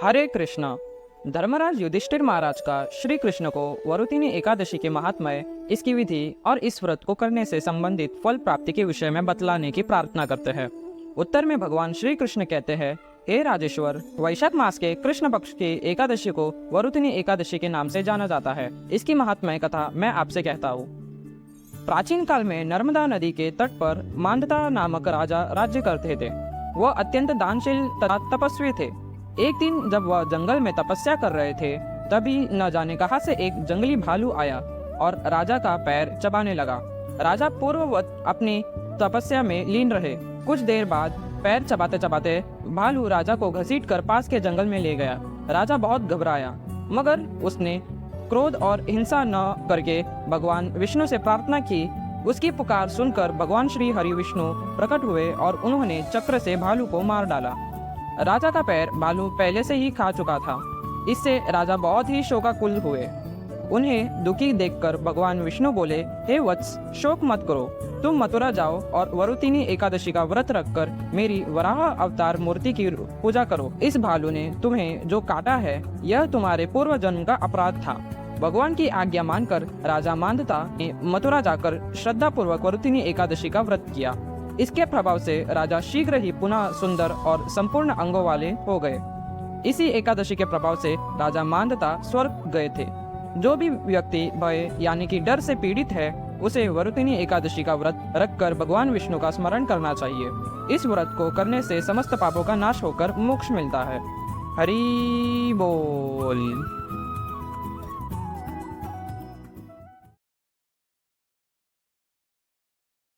हरे कृष्णा। धर्मराज युधिष्ठिर महाराज का श्री कृष्ण को वरुतिनी एकादशी के महात्म्य, इसकी विधि और इस व्रत को करने से संबंधित फल प्राप्ति के विषय में बतलाने की प्रार्थना करते हैं। उत्तर में भगवान श्री कृष्ण कहते हैं, हे राजेश्वर, वैशाख मास के कृष्ण पक्ष की एकादशी को वरुतिनी एकादशी के नाम से जाना जाता है। इसकी महात्म्य कथा मैं आपसे कहता हूँ। प्राचीन काल में नर्मदा नदी के तट पर मांदता नामक राजा राज्य करते थे। वह अत्यंत दानशील तथा तपस्वी थे। एक दिन जब वह जंगल में तपस्या कर रहे थे, तभी न जाने कहां से एक जंगली भालू आया और राजा का पैर चबाने लगा। राजा पूर्ववत अपनी तपस्या में लीन रहे। कुछ देर बाद पैर चबाते चबाते भालू राजा को घसीट कर पास के जंगल में ले गया। राजा बहुत घबराया, मगर उसने क्रोध और हिंसा न करके भगवान विष्णु से प्रार्थना की। उसकी पुकार सुनकर भगवान श्री हरि विष्णु प्रकट हुए और उन्होंने चक्र से भालू को मार डाला। राजा का पैर भालू पहले से ही खा चुका था। इससे राजा बहुत ही शोकाकुल हुए। उन्हें दुखी देखकर भगवान विष्णु बोले, हे वत्स, शोक मत करो। तुम मथुरा जाओ और वरुतिनी एकादशी का व्रत रखकर मेरी वराह अवतार मूर्ति की पूजा करो। इस भालू ने तुम्हें जो काटा है, यह तुम्हारे पूर्व जन्म का अपराध था। भगवान की आज्ञा मानकर राजा मांदता ने मथुरा जाकर श्रद्धा पूर्वक वरुतिनी एकादशी का व्रत किया। इसके प्रभाव से राजा शीघ्र ही पुनः सुंदर और संपूर्ण अंगों वाले हो गए। इसी एकादशी के प्रभाव से राजा मांदता स्वर्ग गए थे। जो भी व्यक्ति भय यानी कि डर से पीड़ित है, उसे वरुतिनी एकादशी का व्रत रखकर भगवान विष्णु का स्मरण करना चाहिए। इस व्रत को करने से समस्त पापों का नाश होकर मोक्ष मिलता है। हरि बोल।